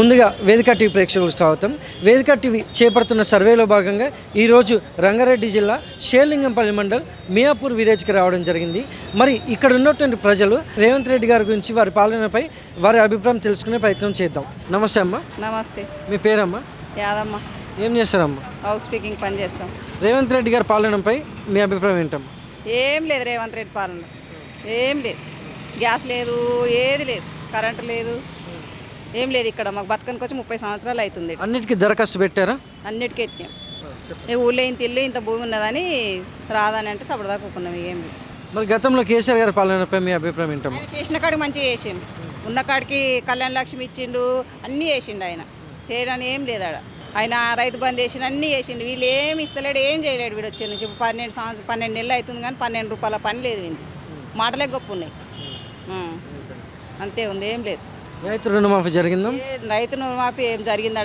ముందుగా వేదిక టీవీ ప్రేక్షకులకు స్వాగతం. వేదిక టీవీ చేపడుతున్న సర్వేలో భాగంగా ఈరోజు రంగారెడ్డి జిల్లా షేర్లింగంపల్లి మండల్ మియాపూర్ విలేజ్కి రావడం జరిగింది. మరి ఇక్కడ ఉన్నటువంటి ప్రజలు రేవంత్ రెడ్డి గారి గురించి, వారి పాలనపై వారి అభిప్రాయం తెలుసుకునే ప్రయత్నం చేద్దాం. నమస్తే అమ్మ. నమస్తే. మీ పేరమ్మా? యాదమ్మ. ఏం చేస్తారమ్మా? హౌస్ స్పీకింగ్ పని చేస్తాం. రేవంత్ రెడ్డి గారి పాలనపై మీ అభిప్రాయం ఏంటమ్మా? ఏం లేదు రేవంత్ రెడ్డి పాలన, ఏం లేదు. గ్యాస్ లేదు, ఏది లేదు, కరెంటు లేదు, ఏం లేదు. ఇక్కడ మాకు బతకనికి వచ్చి 30 సంవత్సరాలు అవుతుంది. అన్నిటికీ దరఖాస్తు పెట్టారా? అన్నిటికీ ఎట్టాం. ఈ ఊళ్ళో ఇంత ఇల్లు ఇంత భూమి ఉన్నదని రాదని అంటే సపడదాకా ఒప్పుకున్నాం. ఏం లేదు. మరి గతంలో కేసీఆర్ గారి పాలనపై మీ అభిప్రాయం ఏంటమ్మా? ఆయన చేసిన కాడికి మంచిగా చేసిండు, ఉన్న కాడికి కళ్యాణ లక్ష్మి ఇచ్చిండు, అన్నీ చేసిండు. ఆయన చేయడానికి ఏం లేదు. ఆయన రైతు బంద్ చేసిండు, అన్నీ చేసిండు. వీళ్ళు ఏమి ఇస్తలేడు, ఏం చేయలేడు. వీడు వచ్చే నుంచి 12 నెలలు అవుతుంది కానీ 12 రూపాయల పని లేదు. వీళ్ళు మాటలే గొప్ప ఉన్నాయి, అంతే ఉంది, ఏం లేదు. రైతు రుణమాఫీ జరిగిందా? రైతు రుణమాఫీ ఏం జరిగింది?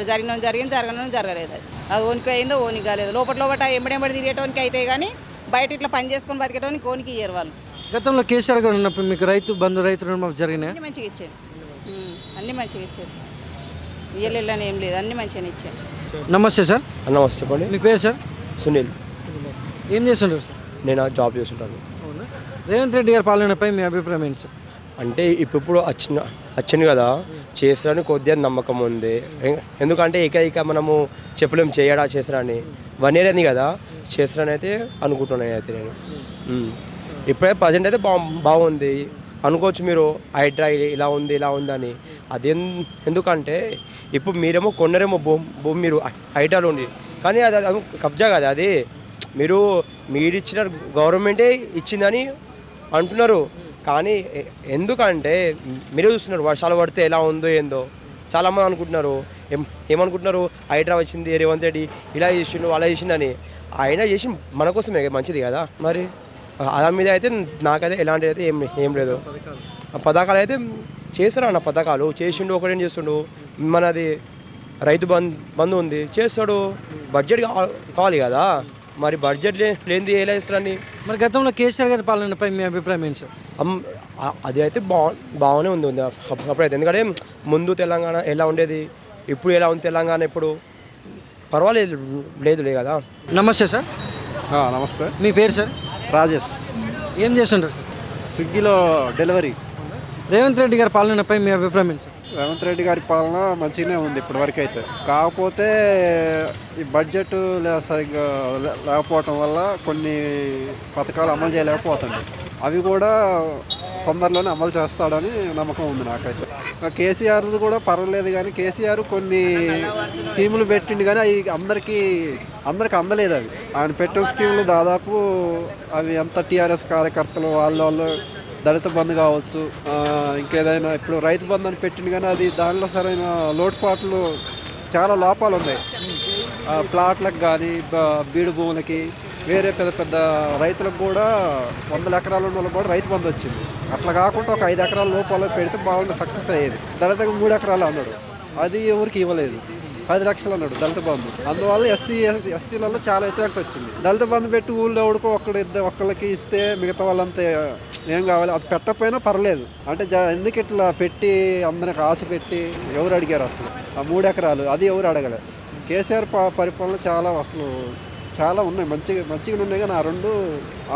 జరగను జరగలేదు. అది ఓనికి అయిందో ఓనికి కాలేదు. లోపల ఎంబడెంబడి తిరిగేటోనికి అయితే కానీ బయట ఇట్లా పని చేసుకొని బతికేటోనికి ఓనికి ఇయ్యారు వాళ్ళు. గతంలో కేసీఆర్ గారు ఉన్నప్పుడు మీకు రైతు రుణమాఫీ జరిగినాయి? అన్నీ మంచిగా ఇచ్చాడు, అన్నీ మంచిగా ఇచ్చాడు. ఇయ్యలేని ఏం లేదు, అన్నీ మంచిగానే ఇచ్చాడు. నమస్తే సార్. నమస్తే, చెప్పండి. మీ పేరు సార్? సునీల్. ఏం చేస్తుంటారు సార్? నేను జాబ్ చేస్తుంటాను. అవునా. రేవంత్ రెడ్డి గారి పాలనపై మీ అభిప్రాయం ఏంటి సార్? అంటే ఇప్పుడు వచ్చింది కదా, చేస్తారని కొద్దిగా నమ్మకం ఉంది. ఎందుకంటే ఇక మనము చెప్పలేము చేస్తారా అని. 1 year అయింది కదా, చేస్తారని అయితే అనుకుంటున్నాను అయితే నేను. ఇప్పుడే ప్రజెంట్ అయితే బాగుంది అనుకోవచ్చు. మీరు హైడ్రా ఇలా ఉంది అని. అది ఎందుకంటే ఇప్పుడు మీరేమో కొన్నరేమో భూమి మీరు హైడ్రాలో ఉంది, కానీ అది కబ్జా కదా. అది మీరిచ్చిన గవర్నమెంటే ఇచ్చిందని అంటున్నారు. కానీ ఎందుకంటే మీరే చూస్తున్నారు, వర్షాలు పడితే ఎలా ఉందో ఏందో చాలామంది అనుకుంటున్నారు. ఏమనుకుంటున్నారు, హైడ్రా వచ్చింది, రేవంత్ రెడ్డి ఇలా చేసిండు అలా చేసిండని. ఆయన చేసి మన కోసమే మంచిది కదా. మరి దాని మీద అయితే నాకైతే ఎలాంటిది అయితే ఏం లేదు. పథకాలు అయితే చేస్తారా అన్న, పథకాలు చేసిండు. ఒకటేం చేస్తుండు, మనది రైతు బంధు ఉంది చేస్తాడు. బడ్జెట్ కావాలి కదా, మరి బడ్జెట్ లేనిది ఎలా చేస్తారని. మరి గతంలో కేసీఆర్ గారి పాలనపై మీ అభిప్రాయం ఏంటి సార్? అది అయితే బాగానే ఉంది అప్పుడైతే. ఎందుకంటే ముందు తెలంగాణ ఎలా ఉండేది, ఇప్పుడు ఎలా ఉంది తెలంగాణ, ఇప్పుడు పర్వాలేదు లేదు కదా. నమస్తే సార్. నమస్తే. మీ పేరు సార్? రాజేష్. ఏం చేస్తుంటారు సార్? స్విగ్గీలో డెలివరీ. రేవంత్ రెడ్డి గారి పాలనపై మీ అభిప్రాయం ఏంటి సార్? రేవంత్ రెడ్డి గారి పాలన మంచిగానే ఉంది ఇప్పటివరకు అయితే. కాకపోతే ఈ బడ్జెట్ సరిగ్గా లేకపోవటం వల్ల కొన్ని పథకాలు అమలు చేయలేకపోతుంది. అవి కూడా తొందరలోనే అమలు చేస్తాడని నమ్మకం ఉంది నాకైతే. కేసీఆర్ కూడా పర్వాలేదు, కానీ కేసీఆర్ కొన్ని స్కీములు పెట్టిండు కానీ అవి అందరికీ అందలేదు. అవి ఆయన పెట్టిన స్కీములు దాదాపు అవి అంత టీఆర్ఎస్ కార్యకర్తలు వాళ్ళు దళిత బంధు కావచ్చు, ఇంకేదైనా ఇప్పుడు రైతు బంధు అని పెట్టింది కానీ అది దానిలో సరైన లోటుపాట్లు, చాలా లోపాలు ఉన్నాయి. ప్లాట్లకు కానీ బీడు భూములకి, వేరే పెద్ద రైతులకు కూడా 100 ఎకరాల ఉన్న వాళ్ళకి కూడా రైతు బంధు వచ్చింది. అట్లా కాకుండా ఒక 5 ఎకరాల లోపాలు పెడితే బాగుంటే సక్సెస్ అయ్యేది. దళితకు 3 ఎకరాలు అన్నాడు, అది ఎవరికి ఇవ్వలేదు. 10 లక్షలు అన్నాడు దళిత బంధు. అందువల్ల ఎస్సీలలో చాలా వ్యతిరేకత వచ్చింది. దళిత బంధు పెట్టి ఊళ్ళో ఎవడికో ఒక్కళ్ళకి ఇస్తే మిగతా వాళ్ళంతా ఏం కావాలి, అది పెట్టకపోయినా పర్లేదు అంటే ఎందుకు ఇట్లా పెట్టి అందరికి ఆశ పెట్టి ఎవరు అడిగారు అసలు? ఆ 3 ఎకరాలు అది ఎవరు అడగలే. కేసీఆర్ పరిపాలన చాలా ఉన్నాయి, మంచిగా ఉన్నాయి. కానీ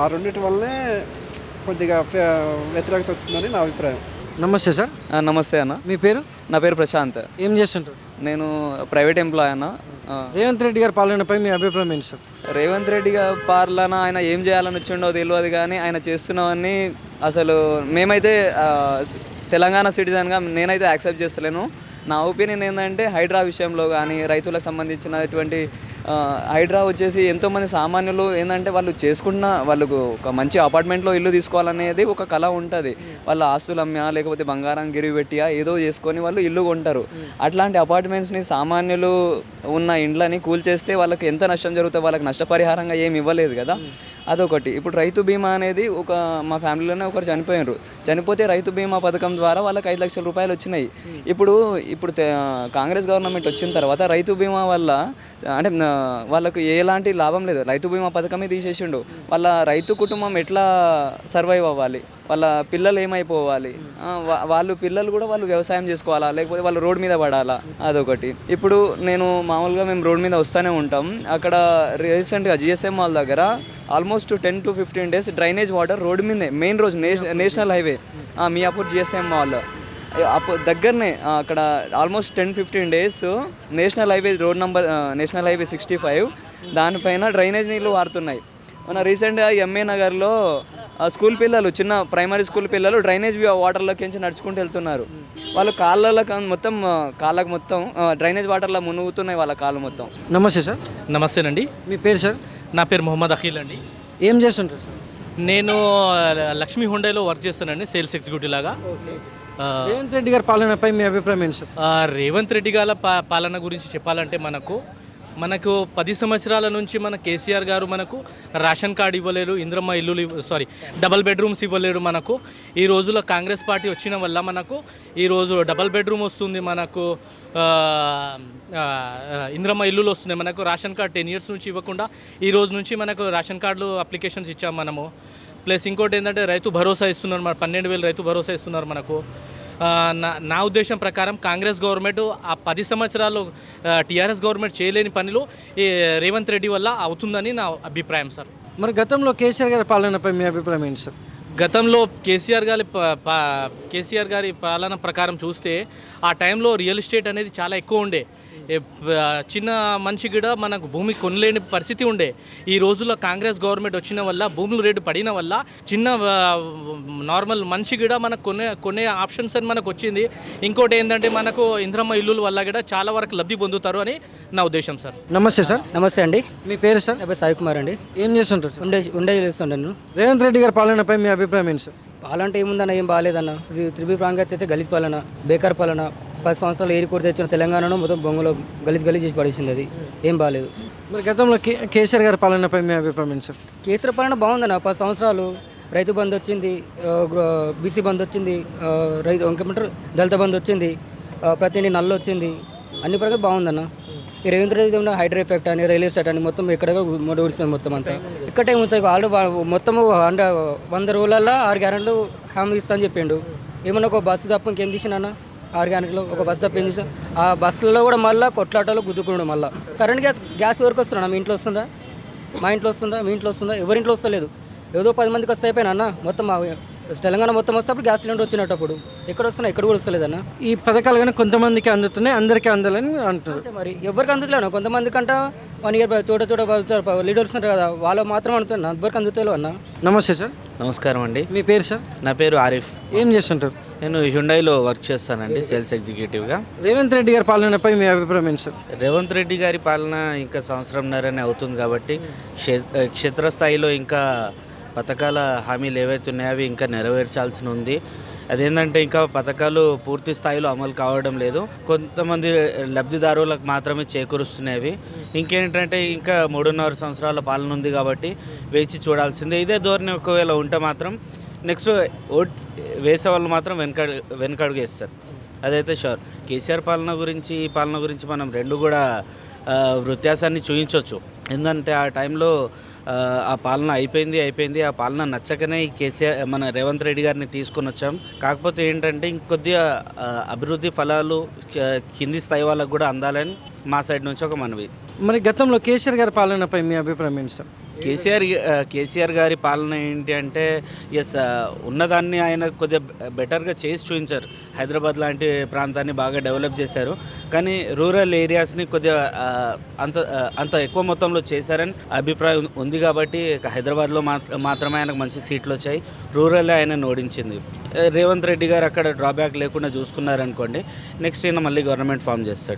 ఆ రెండింటి వల్లనే కొద్దిగా వ్యతిరేకత వచ్చిందని నా అభిప్రాయం. నమస్తే సార్. నమస్తే అన్న. మీ పేరు? నా పేరు ప్రశాంత్. ఏం చేస్తుంటారు? నేను ప్రైవేట్ ఎంప్లాయ్ అన్న. రేవంత్ రెడ్డి గారి పాలనపై మీ అభిప్రాయం ఏంటి సార్? రేవంత్ రెడ్డి గారి పాలన ఆయన ఏం చేయాలని వచ్చిండో తెలియదు, కానీ ఆయన చేస్తున్నవన్నీ అసలు మేమైతే తెలంగాణ సిటిజన్గా నేనైతే యాక్సెప్ట్ చేస్తలేను. నా ఒపీనియన్ ఏంటంటే హైడ్రా విషయంలో కానీ రైతులకు సంబంధించినటువంటి హైడ్రా వచ్చేసి ఎంతోమంది సామాన్యులు ఏంటంటే వాళ్ళకు ఒక మంచి అపార్ట్మెంట్లో ఇల్లు తీసుకోవాలనేది ఒక కళ ఉంటుంది. వాళ్ళ ఆస్తులు అమ్మా లేకపోతే బంగారం గిరివి పెట్టియా ఏదో చేసుకొని వాళ్ళు ఇల్లు కొంటారు. అట్లాంటి అపార్ట్మెంట్స్ని సామాన్యులు ఉన్న ఇండ్లని కూల్చేస్తే వాళ్ళకి ఎంత నష్టం జరుగుతుంది, వాళ్ళకి నష్టపరిహారంగా ఏమి ఇవ్వలేదు కదా. అదొకటి. ఇప్పుడు రైతు బీమా అనేది మా ఫ్యామిలీలోనే ఒకరు చనిపోతే రైతు బీమా పథకం ద్వారా వాళ్ళకి 5 లక్షల రూపాయలు వచ్చినాయి. ఇప్పుడు కాంగ్రెస్ గవర్నమెంట్ వచ్చిన తర్వాత రైతు బీమా వల్ల అంటే వాళ్ళకు ఎలాంటి లాభం లేదు. రైతు బీమా పథకమే తీసేసిండు. వాళ్ళ రైతు కుటుంబం ఎట్లా సర్వైవ్ అవ్వాలి? వాళ్ళ పిల్లలు ఏమైపోవాలి, వాళ్ళు పిల్లలు కూడా వాళ్ళు వ్యవసాయం చేసుకోవాలా లేకపోతే వాళ్ళు రోడ్ మీద పడాలా, అదొకటి. ఇప్పుడు నేను మామూలుగా మేము రోడ్ మీద వస్తూనే ఉంటాం. అక్కడ రీసెంట్గా జిఎస్ఎం మాల్ దగ్గర almost 10 to 15 days drainage water road మీదే, main road, national highway Miyapur GSM mall దగ్గరనే. అక్కడ almost 10-15 days national highway road number national highway 65 దానిపైన డ్రైనేజ్ నీళ్ళు వారుతున్నాయి. మన రీసెంట్గా ఎంఏ నగర్లో స్కూల్ పిల్లలు, చిన్న ప్రైమరీ స్కూల్ పిల్లలు డ్రైనేజ్ వాటర్లోకి నుంచి నడుచుకుంటూ వెళ్తున్నారు. వాళ్ళు కాళ్ళకు మొత్తం డ్రైనేజ్ వాటర్లో మునుగుతున్నాయి వాళ్ళ కాళ్ళు మొత్తం. నమస్తే సార్. నమస్తేనండి. మీ పేరు సార్? నా పేరు మొహమ్మద్ అఖిల్ అండి. ఏం చేస్తుంటారు సార్? నేను లక్ష్మీ హుండైలో వర్క్ చేస్తానండి, సేల్స్ ఎగ్జిక్యూటివ్ లాగా. రేవంత్ రెడ్డి గారి పాలనపై మీ అభిప్రాయం ఏంటి సార్? రేవంత్ రెడ్డి గారి పాలన గురించి చెప్పాలంటే మనకు 10 సంవత్సరాల నుంచి మన కేసీఆర్ గారు మనకు రేషన్ కార్డు ఇవ్వలేరు, ఇంద్రమ్మ ఇల్లులు డబల్ బెడ్రూమ్స్ ఇవ్వలేరు. మనకు ఈ రోజులో కాంగ్రెస్ పార్టీ వచ్చిన వల్ల మనకు ఈరోజు డబల్ బెడ్రూమ్ వస్తుంది, మనకు ఇంద్రమ్మ ఇల్లులు వస్తున్నాయి. మనకు రేషన్ కార్డు 10 years నుంచి ఇవ్వకుండా ఈ రోజు నుంచి మనకు రేషన్ కార్డులు అప్లికేషన్స్ ఇచ్చాము మనము. ప్లస్ ఇంకోటి ఏంటంటే రైతు భరోసా ఇస్తున్నారు, మన 12,000 రైతు భరోసా ఇస్తున్నారు మనకు. నా ఉద్దేశం ప్రకారం కాంగ్రెస్ గవర్నమెంట్ ఆ 10 సంవత్సరాలు టీఆర్ఎస్ గవర్నమెంట్ చేయలేని పనులు ఈ రేవంత్ రెడ్డి వల్ల అవుతుందని నా అభిప్రాయం సార్. మరి గతంలో కేసీఆర్ గారి పాలనపై మీ అభిప్రాయం ఏంటి సార్? గతంలో కేసీఆర్ గారి పాలన ప్రకారం చూస్తే ఆ టైంలో రియల్ ఎస్టేట్ అనేది చాలా ఎక్కువ ఉండే. చిన్న మనిషి కూడా మనకు భూమి కొనలేని పరిస్థితి ఉండే. ఈ రోజుల్లో కాంగ్రెస్ గవర్నమెంట్ వచ్చిన వల్ల, భూముల రేటు పడిన వల్ల చిన్న నార్మల్ మనిషి కూడా మనకు కొనే ఆప్షన్స్ అని మనకు వచ్చింది. ఇంకోటి ఏంటంటే మనకు ఇంద్రమ్మ ఇల్లుల వల్ల కూడా చాలా వరకు లబ్ధి పొందుతారు అని నా ఉద్దేశం సార్. నమస్తే సార్. నమస్తే అండి. మీ పేరు సార్? నా పేరు సాయి కుమార్ అండి. ఏం చేస్తుంటారు సార్? ఉండే చేస్తుంటాను. రేవంత్ రెడ్డి గారి పాలనపై మీ అభిప్రాయం ఏంటి సార్? పాలంటే ఏముందన్న, ఏం బాగాలేదన్న. త్రిభి ప్రాంగత్ అయితే గలీజ్ పాలన, బేకార్ పాలన. 10 సంవత్సరాలు ఏరికోటి తెచ్చిన తెలంగాణను మొత్తం బొంగులో గలీజ్ చేసి పడేసింది. అది ఏం బాగాలేదు. మరి గతంలో కేసీఆర్ గారి పాలనపై మీ అభిప్రాయం ఏంటి సార్? కేసీఆర్ పాలన బాగుందన్న. 10 సంవత్సరాలు రైతు బంధు వచ్చింది, బీసీ బంధు వచ్చింది, ఇంకేమంటారు దళిత బంధు వచ్చింది, ప్రతి ఇంటి నల్లు వచ్చింది, అన్ని ప్రకారం బాగుందన్న. ఈ రేవంత్ రెడ్డి ఉన్న హైడ్రో ఎఫెక్ట్ అని, రియల్ ఎస్టేట్ అని మొత్తం ఎక్కడ ఊడిసిపోయింది మొత్తం అంతా. ఇక్కడే ఉంచాయి ఆల్రెడీ మొత్తము 100 రోజులలో 6 గ్యారెంట్లు హామీ ఇస్తా అని చెప్పిండు. ఏమన్నా ఒక బస్సు తప్ప ఇంకేం తీసినా 6 గ్యారెంట్లు ఒక బస్సు తప్ప ఏం తీసినా, ఆ బస్సులలో కూడా మళ్ళీ కొట్లాటలు గుద్దుకున్నాడు. మళ్ళీ కరెంట్ గ్యాస్ ఎవరికి వస్తున్నా? మీ ఇంట్లో వస్తుందా? మా ఇంట్లో వస్తుందా? మీ ఇంట్లో వస్తుందా? ఎవరింట్లో వస్తలేదు. ఏదో 10 మందికి వస్తే అయిపోయినా అన్న. మొత్తం తెలంగాణ మొత్తం వస్తేప్పుడు గ్యాస్ సిలిండర్ వచ్చినప్పుడు ఎక్కడ వస్తున్నా? ఎక్కడ కూడా వస్తలేదన్న. ఈ పథకాలు కానీ కొంతమందికి అందుతున్నాయి, అందరికీ అందాలని అంటారు. మరి ఎవరికి అందుతలేను. కొంతమంది కంట 1 year చోట లీడర్స్ ఉంటారు కదా, వాళ్ళు మాత్రం అందుతున్నా, ఎవరికి అందుతలేవు అన్న. నమస్తే సార్. నమస్కారం అండి. మీ పేరు సార్? నా పేరు ఆరిఫ్. ఏం చేస్తుంటారు? నేను హ్యుండైలో వర్క్ చేస్తానండి, సేల్స్ ఎగ్జిక్యూటివ్గా. రేవంత్ రెడ్డి గారి పాలనపై మీ అభిప్రాయం ఏంటి సార్? రేవంత్ రెడ్డి గారి పాలన ఇంకా సంవత్సరంన్నరనే అవుతుంది కాబట్టి క్షేత్రస్థాయిలో ఇంకా పథకాల హామీలు ఏవైతే ఉన్నాయో అవి ఇంకా నెరవేర్చాల్సి ఉంది. అదేంటంటే ఇంకా పథకాలు పూర్తి స్థాయిలో అమలు కావడం లేదు, కొంతమంది లబ్ధిదారులకు మాత్రమే చేకూరుస్తున్నాయి. ఇంకేంటంటే ఇంకా 3.5 సంవత్సరాల పాలన ఉంది కాబట్టి వేచి చూడాల్సిందే. ఇదే ధోరణి ఒకవేళ ఉంటే మాత్రం నెక్స్ట్ ఓట్ వేసే వాళ్ళు మాత్రం వెనకడుగు వేస్తారు, అదైతే షూర్. కేసీఆర్ పాలన గురించి ఈ పాలన గురించి మనం రెండు కూడా వ్యత్యాసాన్ని చూపించవచ్చు. ఎందుకంటే ఆ టైంలో ఆ పాలన అయిపోయింది. ఆ పాలన నచ్చకనే ఈ కేసీఆర్ మన రేవంత్ రెడ్డి గారిని తీసుకొని వచ్చాం. కాకపోతే ఏంటంటే ఇంకొద్దిగా అభివృద్ధి ఫలాలు కింది స్థాయి వాళ్ళకు కూడా అందాలని మా సైడ్ నుంచి ఒక మనవి. మరి గతంలో కేసీఆర్ గారి పాలనపై మీ అభిప్రాయం ఏంటి సార్? కేసీఆర్ గారి పాలన ఏంటి అంటే ఉన్నదాన్ని ఆయన కొద్దిగా బెటర్గా చేసి చూపించారు. హైదరాబాద్ లాంటి ప్రాంతాన్ని బాగా డెవలప్ చేశారు, కానీ రూరల్ ఏరియాస్ని కొద్దిగా అంత ఎక్కువ మొత్తంలో చేశారని అభిప్రాయం ఉంది. కాబట్టి హైదరాబాద్లో మాత్రమే ఆయనకు మంచి సీట్లు వచ్చాయి, రూరల్ ఆయన ఓడించింది. రేవంత్ రెడ్డి గారు అక్కడ డ్రాబ్యాక్ లేకుండా చూసుకున్నారనుకోండి, నెక్స్ట్ ఈయన మళ్ళీ గవర్నమెంట్ ఫామ్ చేస్తాడు.